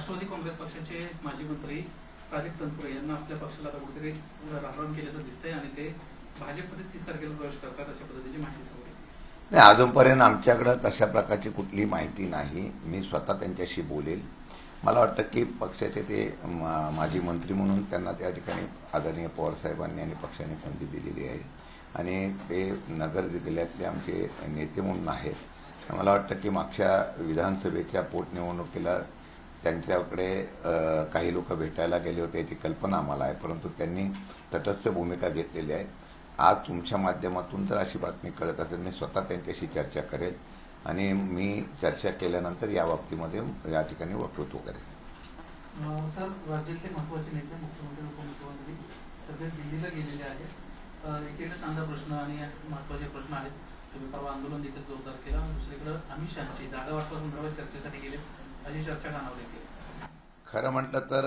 राष्ट्रवादी काँग्रेस पक्षाचे माजी मंत्री प्राधिक तनपुरे यांना आपल्या पक्षाला कुठेतरी राहण केल्याचं दिसतंय आणि ते भाजपमध्ये 30 तारखेला प्रवेश करतात अशा पद्धतीची माहिती समोर येते. नाही, अजूनपर्यंत आमच्याकडे तशा प्रकारची कुठली माहिती नाही. मी स्वतः त्यांच्याशी बोलेल. मला वाटतं की पक्षाचे ते माजी मंत्री म्हणून त्यांना त्या ठिकाणी आदरणीय पवारसाहेबांनी आणि पक्षाने संधी दिलेली आहे आणि ते नगर जिल्ह्यातले आमचे नेते म्हणून आहेत. मला वाटतं की मागच्या विधानसभेच्या पोटनिवडणुकीला त्यांच्याकडे काही लोक भेटायला गेले होते याची कल्पना आम्हाला आहे, परंतु त्यांनी तटस्थ भूमिका घेतलेली आहे. आज तुमच्या माध्यमातून जर अशी बातमी कळत असेल, मी स्वतः त्यांच्याशी चर्चा करेल आणि मी चर्चा केल्यानंतर या बाबतीमध्ये या ठिकाणी वक्तृत्व करेल. सर, राज्यातले महत्त्वाचे नेते मुख्यमंत्री उपमुख्यमंत्री सगळे दिल्लीला गेलेले आहेत. एकीकडे कांदा प्रश्न आणि महत्त्वाचे प्रश्न आहेत. तुम्ही परवा आंदोलन देखील जोरदार केलं आणि दुसरीकडे अमित शहाची जागा वाटपासंदर्भात चर्चेसाठी गेले अशी चर्चा कानावर येते. खरं म्हटलं तर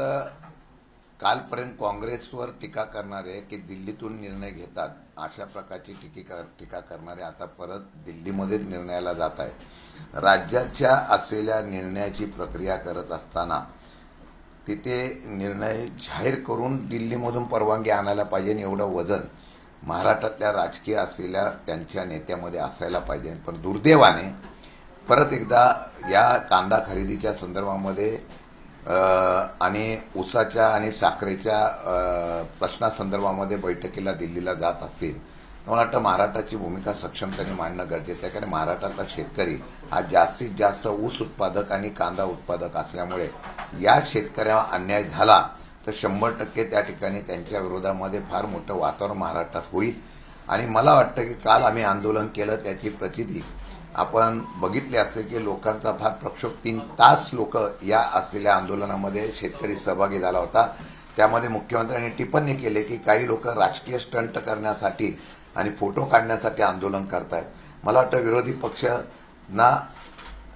कालपर्यंत काँग्रेसवर टीका करणारे की दिल्लीतून निर्णय घेतात अशा प्रकारची टीका करणारे आता परत दिल्लीमध्येच निर्णयाला जात आहेत. राज्याच्या असलेल्या निर्णयाची प्रक्रिया करत असताना तिथे निर्णय जाहीर करून दिल्लीमधून परवानगी आणायला पाहिजे. एवढं वजन महाराष्ट्रातल्या राजकीय असलेल्या त्यांच्या नेत्यामध्ये असायला पाहिजे. पण दुर्दैवाने परत एकदा या कांदा खरेदीच्या संदर्भामध्ये आणि ऊसाच्या आणि साखरेच्या प्रश्नासंदर्भामध्ये बैठकीला दिल्लीला जात असतील तर मला वाटतं महाराष्ट्राची भूमिका सक्षमतेने मांडणं गरजेचं आहे. कारण महाराष्ट्रातला शेतकरी हा जास्तीत जास्त ऊस उत्पादक आणि कांदा उत्पादक असल्यामुळे या शेतकऱ्याला अन्याय झाला तर 100% त्या ठिकाणी त्यांच्या विरोधामध्ये फार मोठं वातावरण महाराष्ट्रात होईल. आणि मला वाटतं की काल आम्ही आंदोलन केलं त्याची प्रचिती आपण बघितले असते की लोकांचा फार प्रक्षोभ 3 तास लोक या असलेल्या आंदोलनामध्ये शेतकरी सहभागी झाला होता. त्यामध्ये मुख्यमंत्र्यांनी टिप्पणी केली की काही लोक राजकीय स्टंट करण्यासाठी आणि फोटो काढण्यासाठी आंदोलन करतायत. मला वाटतं विरोधी पक्षांना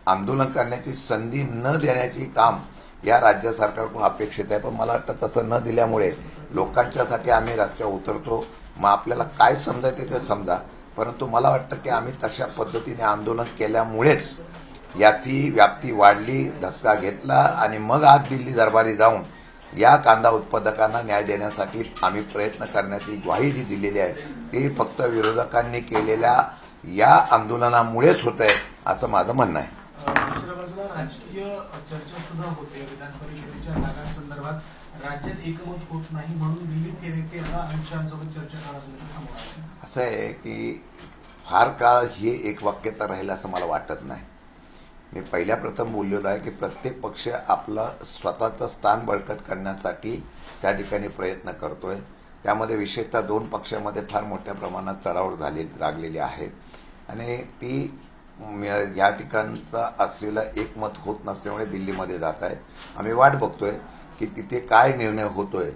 आंदोलन करण्याची संधी न देण्याची काम या राज्य सरकारकडून अपेक्षित आहे. पण मला वाटतं तसं न दिल्यामुळे लोकांच्यासाठी आम्ही रस्त्यावर उतरतो. मग आपल्याला काय समजायचं ते समजा, परंतु मला वाटतं की आम्ही तशा पद्धतीने आंदोलन केल्यामुळेच याची व्याप्ती वाढली, धसका घेतला आणि मग आज दिल्ली दरबारी जाऊन या कांदा उत्पादकांना न्याय देण्यासाठी आम्ही प्रयत्न करण्याची ग्वाही जी दिलेली आहे ती फक्त विरोधकांनी केलेल्या या आंदोलनामुळेच होत आहे असं माझं म्हणणं आहे. दुसऱ्या बाजूला राजकीय चर्चा सुद्धा होते विधान परिषदेच्या जागांसंदर्भात. राज्यात एकमत होत नाही म्हणून दिल्लीत हे नेते आता अमित शहांसोबत चर्चा करत असल्याचं समोर आलं. असं आहे की फार काळ हे एक वाक्यता राहील असं मला वाटत नाही. मी पहिल्या प्रथम बोललेलो आहे की प्रत्येक पक्ष आपलं स्वतःचं स्थान बळकट करण्यासाठी त्या ठिकाणी प्रयत्न करतोय. त्यामध्ये विशेषतः 2 पक्षामध्ये फार मोठ्या प्रमाणात चढाओढ लागलेली आहेत आणि ती या ठिकाणचा असलेलं एकमत होत नसल्यामुळे दिल्लीमध्ये जात आहेत. आम्ही वाट बघतोय की तिथे काय निर्णय होतोय.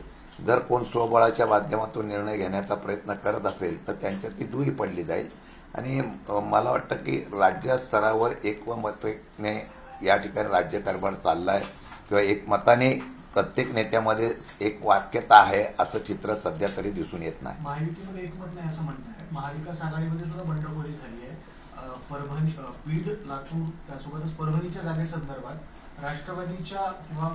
जर कोण स्वबळाच्या माध्यमातून निर्णय घेण्याचा प्रयत्न करत असेल तर त्यांच्यात ती दुरी पडली जाईल आणि मला वाटतं की राज्य स्तरावर एकमताने या ठिकाणी राज्यकारभार चाललाय किंवा एकमताने प्रत्येक नेत्यामध्ये एक वाक्यता आहे असं चित्र सध्या तरी दिसून येत नाही. महायुतीमध्ये एकमत नाही असं म्हणणं आहे. महाविकास आघाडीमध्ये सुद्धा बंडखोरी झाली आहे. परभणी, बीड, लातूर त्यासोबतच परभणीच्या जागेसंदर्भात राष्ट्रवादीच्या किंवा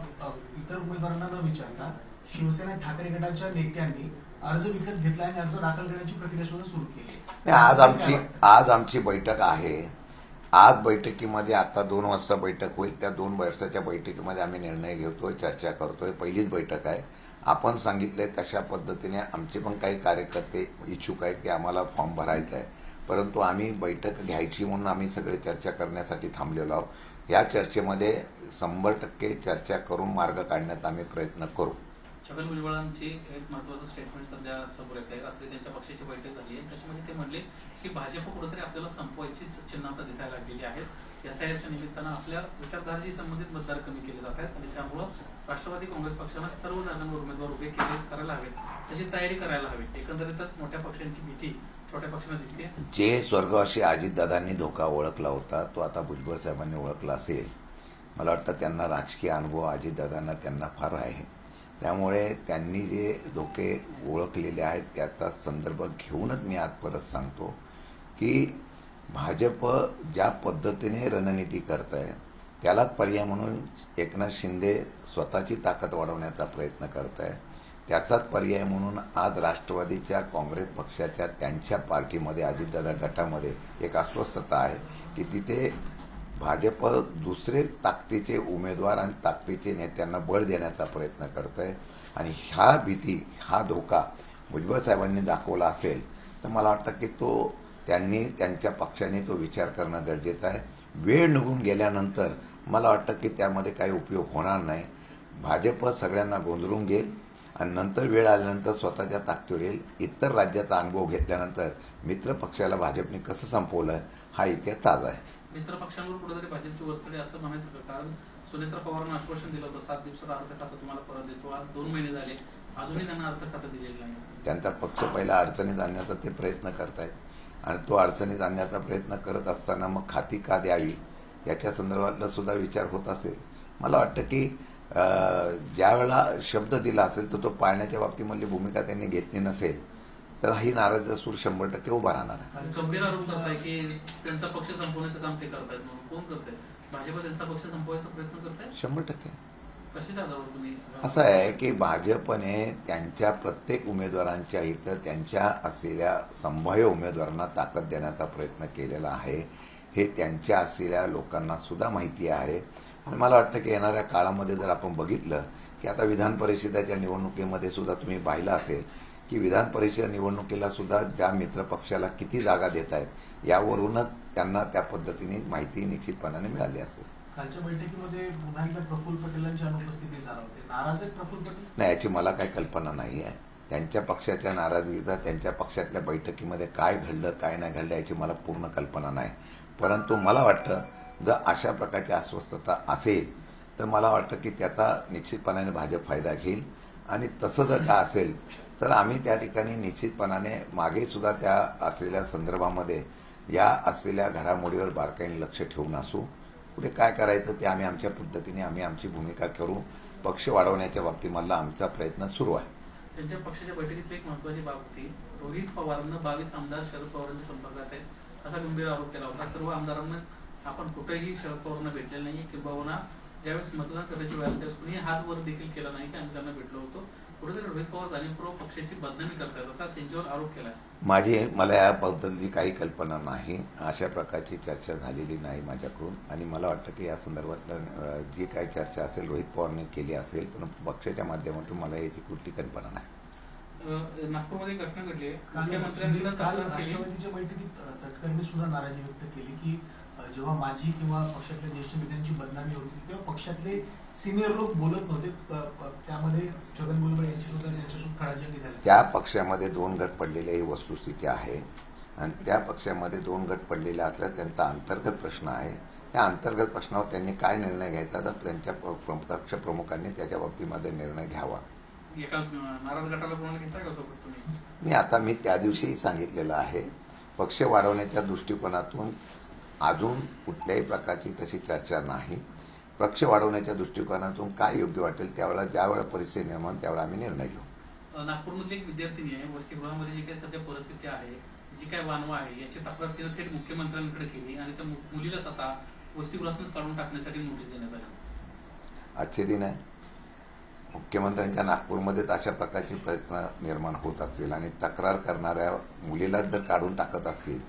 इतर उमेदवारांना न विचारता शिवसेना ठाकरे गटाच्या नेत्यांनी अर्ज विकत घेतला आणि अर्ज दाखल करण्याची प्रक्रिया सुद्धा सुरू केली. आज आमची बैठक आहे. आज बैठकीमध्ये आता 2 वाजता बैठक होईल. त्या 2 वाजताच्या बैठकीमध्ये आम्ही निर्णय घेतोय, चर्चा करतोय. पहिलीच बैठक आहे. आपण सांगितलंय तशा पद्धतीने आमचे पण काही कार्यकर्ते इच्छुक आहेत की आम्हाला फॉर्म भरायचा आहे, परंतु आम्ही बैठक घ्यायची म्हणून आम्ही सगळे चर्चा करण्यासाठी थांबलेलो आहोत. या चर्चेमध्ये 100% चर्चा करून मार्ग काढण्याचा आम्ही प्रयत्न करू. छगन भुजबळांची एक महत्त्वाचं स्टेटमेंट सध्या समोर येत आहे. रात्री त्यांच्या पक्षाची बैठक झाली आहे. त्याच्यामध्ये ते म्हटले की भाजप कुठेतरी आपल्याला संपवायचीच चिन्ह आता दिसायला लागलेली आहेत. एसआयआरच्या निमित्तानं आपल्या विचारधाराशी संबंधित मतदार कमी केले जात आहेत आणि त्यामुळं राष्ट्रवादी काँग्रेस पक्षानं सर्व जागांवर उमेदवार उभे करायला हवेत, त्याची तयारी करायला हवी. एकंदरीतच मोठ्या पक्षांची भीती छोट्या पक्षांना दिसते. जे स्वर्गवासी अजितदादांनी धोका ओळखला होता तो आता भुजबळ साहेबांनी ओळखला असेल. मला वाटतं त्यांना राजकीय अनुभव अजितदादांना त्यांना फार आहे. त्यामुळे त्यांनी जे धोके ओळखलेले आहेत त्याचा संदर्भ घेऊनच मी आज परत सांगतो की भाजप ज्या पद्धतीने रणनीती करत आहे त्याला पर्याय म्हणून एकनाथ शिंदे स्वतःची ताकद वाढवण्याचा प्रयत्न करत आहे. त्याचाच पर्याय म्हणून आज राष्ट्रवादीच्या काँग्रेस पक्षाच्या त्यांच्या पार्टीमध्ये अजितदादा गटामध्ये एक अस्वस्थता आहे की तिथे भाजप दुसरे ताकदीचे उमेदवार आणि ताकदीचे नेत्यांना बळ देण्याचा प्रयत्न करत आहे. आणि ह्या भीती, हा धोका भुजबळ साहेबांनी दाखवला असेल तर मला वाटतं की त्यांच्या पक्षाने तो विचार करणं गरजेचं आहे. वेळ निघून गेल्यानंतर मला वाटतं की त्यामध्ये काही उपयोग होणार नाही. भाजप सगळ्यांना गोंधळून घेईल आणि नंतर वेळ आल्यानंतर स्वतःच्या ताकदीवर येईल. इतर राज्याचा अनुभव घेतल्यानंतर मित्र पक्षाला भाजपने कसं संपवलं हा इतिहास ताजा आहे. मित्र पक्षांवर कुठेतरी भाजपची वरचढ असं म्हणायचं का? कारण सुनेत्रा पवारांना आश्वासन दिलं होतं 7 दिवसात अर्थ खातं तुम्हाला परत देतो. आज 2 महिने झाले, अजूनही त्यांना अर्थ खातं दिलेलं नाही. त्यांचा पक्ष पहिला अडचणीत आणण्याचा ते प्रयत्न करतायत आणि तो अडचणीत आणण्याचा प्रयत्न करत असताना मग खाती का द्यावी याच्या संदर्भातला सुद्धा विचार होत असेल. मला वाटतं की ज्या वेळेला शब्द दिला असेल तर तो पाळण्याच्या बाबतीमधली भूमिका त्यांनी घेतली नसेल तर ही नाराजीचा सूर 100% उभा राहणार आहे. गंभीर आरोप करताय की त्यांचा पक्ष संपवण्याचं काम ते करतायत. म्हणून कोण करतंय? भाजप त्यांचा पक्ष संपवायचा प्रयत्न करताय? 100%. कशाच्या आधारावर तुम्ही? असं आहे की भाजपने त्यांच्या प्रत्येक उमेदवारांच्या इथं त्यांच्या असलेल्या संभाव्य उमेदवारांना ताकद देण्याचा प्रयत्न केलेला आहे. हे त्यांच्या असलेल्या लोकांना सुद्धा माहिती आहे. आणि मला वाटतं की येणाऱ्या काळामध्ये जर आपण बघितलं की आता विधान परिषदेच्या निवडणुकीमध्ये सुद्धा तुम्ही पाहिलं असेल की विधान परिषद निवडणुकीला सुद्धा ज्या मित्र पक्षाला किती जागा देत आहेत यावरूनच त्यांना त्या पद्धतीने माहिती निश्चितपणाने मिळाली असेल. कालच्या बैठकीमध्ये पुन्हा एकदा प्रफुल्ल पटेलांच्या अनुपस्थितीत झाला होते. नाराज आहेत प्रफुल्ल पटेल? नाही, याची मला काही कल्पना नाही आहे. त्यांच्या पक्षाच्या नाराजगीचा त्यांच्या पक्षातल्या बैठकीमध्ये काय घडलं काय नाही घडलं याची मला पूर्ण कल्पना नाही. परंतु मला वाटतं जर अशा प्रकारची अस्वस्थता असेल तर मला वाटतं की त्याचा निश्चितपणाने भाजप फायदा घेईल. आणि तसं जर का असेल तर आम्ही त्या ठिकाणी निश्चितपणाने मागे सुद्धा त्या असलेल्या संदर्भामध्ये या असलेल्या घडामोडीवर बारकाईने लक्ष ठेवून असू. पुढे काय करायचं ते आम्ही आमच्या पद्धतीने आमची भूमिका करू. पक्ष वाढवण्याच्या बाबतीमधला आमचा प्रयत्न सुरू आहे. त्यांच्या पक्षाच्या बैठकीतली एक महत्वाची बाब होती, रोहित पवारांना 22 आमदार शरद पवारांच्या संपर्कात आहेत असा गंभीर आरोप केला होता. सर्व आमदारांना आपण कुठेही शरद पवारांना भेटलेलं नाही किंवा ज्यावेळेस मतदान करायची वेळ त्यावेळेस कुणी हात वर देखील केला नाही की आम्ही त्यांना भेटलो होतो. कुठेतरी रोहित पवार जाणीवपूर्वक पक्षाची बदनामी करतात असा त्यांच्यावर आरोप केला. मला याबद्दलची काही कल्पना नाही. अशा प्रकारची चर्चा झालेली नाही माझ्याकडून. आणि मला वाटतं की या संदर्भातलं जी काही चर्चा असेल रोहित पवारने केली असेल पण पक्षाच्या माध्यमातून मला याची कुठली कल्पना नाही. नागपूरमध्ये घटना घडली आहे. काल राष्ट्रवादीच्या बैठकीत तटकरेंनी सुद्धा नाराजी व्यक्त केली की जेव्हा माझी किंवा पक्षातल्या ज्येष्ठ नेत्यांची बदनामी होती तेव्हा पक्षातले सिनियर लोक बोलत नव्हते. त्यामध्ये छगन भुजबळ यांची सुद्धा त्यांच्यासोबत खडाजंगी झाली. त्या पक्षामध्ये 2 गट पडलेल्या ही वस्तुस्थिती आहे. आणि त्या पक्षामध्ये 2 गट पडलेले असल्यास त्यांचा अंतर्गत प्रश्न आहे. त्या अंतर्गत प्रश्नावर त्यांनी काय निर्णय घ्यायचा तर त्यांच्या पक्ष प्रमुखांनी त्याच्या बाबतीमध्ये निर्णय घ्यावा. एका नाराज गटाला कोणाला घेताय का सोबत तुम्ही? मी त्या दिवशीही सांगितलेलं आहे पक्ष वाढवण्याच्या दृष्टिकोनातून अजून कुठल्याही प्रकारची तशी चर्चा नाही. पक्ष वाढवण्याच्या दृष्टिकोनातून काय योग्य वाटेल त्यावेळेला ज्यावेळेला परिस्थिती निर्माण त्यावेळेला आम्ही निर्णय घेऊ. नागपूरमधली एक विद्यार्थिनी आहे, वसतिगृहामध्ये जी काही सध्या परिस्थिती आहे, जी काही वानवा आहे याची तक्रार तिने थेट मुख्यमंत्र्यांकडे केली आणि त्या मुलीलाच आता वसतिगृहातूनच काढून टाकण्यासाठी नोटीस देण्यात आली. आजचे दिन आहे. मुख्यमंत्र्यांच्या नागपूरमध्येच अशा प्रकारचे प्रयत्न निर्माण होत असतील आणि तक्रार करणाऱ्या मुलीला जर काढून टाकत असतील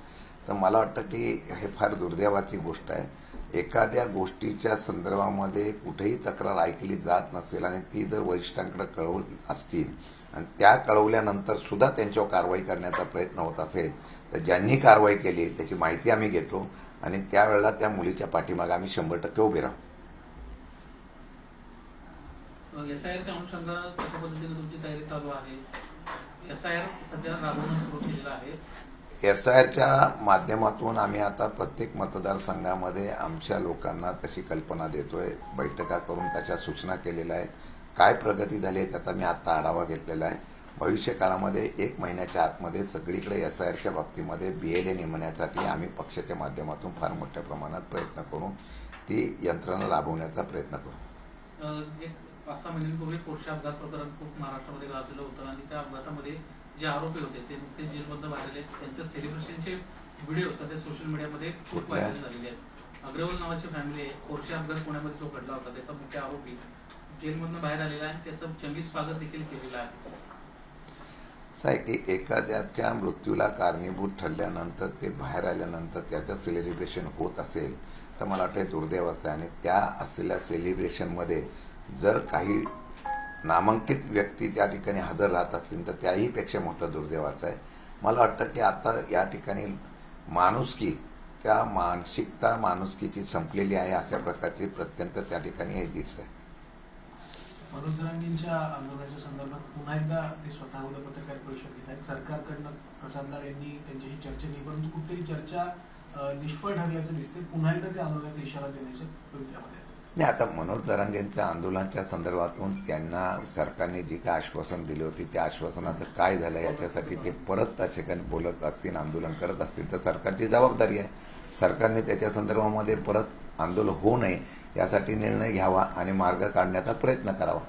तर मला वाटतं की हे फार दुर्दैवाची गोष्ट आहे. एखाद्या गोष्टीच्या संदर्भामध्ये कुठेही तक्रार ऐकली जात नसेल आणि ती जर वरिष्ठांकडे कळवली असतील आणि त्या कळवल्यानंतर सुद्धा त्यांच्यावर कारवाई करण्याचा प्रयत्न होत असेल तर ज्यांनी कारवाई केली त्याची माहिती आम्ही घेतो आणि त्यावेळेला त्या मुलीच्या पाठीमागे आम्ही 100% उभे राहू. एसआयआरच्या अनुषंगानं कशा पद्धतीने तुमची तयारी चालू आहे? एसआयआर सध्या राबवणं सुरू केलेलं आहे. एसआयआरच्या माध्यमातून आम्ही आता प्रत्येक मतदारसंघामध्ये आमच्या लोकांना तशी कल्पना देतोय. बैठका करून त्याच्या सूचना केलेल्या आहे. काय प्रगती झाली आहे त्याचा मी आता आढावा घेतलेला आहे. भविष्य काळामध्ये 1 महिन्याच्या आतमध्ये सगळीकडे एसआयआरच्या बाबतीमध्ये BLA नेमण्यासाठी आम्ही पक्षाच्या माध्यमातून फार मोठ्या प्रमाणात प्रयत्न करून ती यंत्रणा राबवण्याचा प्रयत्न करू. एक 5-6 महिन्यांपूर्वी पोर्शे अपघात प्रकरण खूप महाराष्ट्रामध्ये गाजलं होतं आणि त्या अपघातामध्ये जे आरोपी होते ते नुकतेच जेलमधून बाहेर आले. त्यांच्या सेलिब्रेशनचे व्हिडिओ सध्या सोशल मीडियामध्ये खूप व्हायरल झालेले आहेत. अग्रवाल नावाची फॅमिली आहे, कोर्शी अपघात पुण्यामध्ये जो घडला होता त्याचा मुख्य आरोपी जेलमधून बाहेर आलेला आहे, त्याचं चंगीज स्वागत देखील केलेलं आहे. असं आहे की एखाद्याच्या मृत्यूला कारणीभूत ठरल्यानंतर ते बाहेर आल्यानंतर त्याचं सेलिब्रेशन होत असेल तर मला वाटतं हे दुर्दैवाचं आहे. आणि त्या असलेल्या सेलिब्रेशनमध्ये जर काही नामांकित व्यक्ती त्या ठिकाणी हजर राहत असतील तर त्याहीपेक्षा मोठं दुर्दैवाचं आहे. मला वाटतं की आता या ठिकाणी माणुसकी, त्या मानसिकता माणुसकीची संपलेली आहे अशा प्रकारची प्रत्यंत त्या ठिकाणी हे दिसत आहे. मनोज जरांगेंच्या आंदोलनाच्या संदर्भात पुन्हा एकदा ते स्वतः उद्या पत्रकार परिषद घेत आहेत. सरकारकडनं प्रसाद लाड यांनी त्यांच्याशी चर्चा केली, परंतु कुठेतरी चर्चा निष्फळ ठरल्याचं दिसते. पुन्हा एकदा ते आंदोलनाचा इशारा देण्याच्या प्रयत्नामध्ये आहेत. नाही, आता मनोज जरांगेंच्या आंदोलनाच्या संदर्भातून त्यांना सरकारने जी काय आश्वासन दिली होती त्या आश्वासनाचं काय झालं याच्यासाठी ते परत त्या ठिकाणी बोलत असतील, आंदोलन करत असतील तर सरकारची जबाबदारी आहे. सरकारने त्याच्या संदर्भामध्ये परत आंदोलन होऊ नये यासाठी निर्णय घ्यावा आणि मार्ग काढण्याचा प्रयत्न करावा.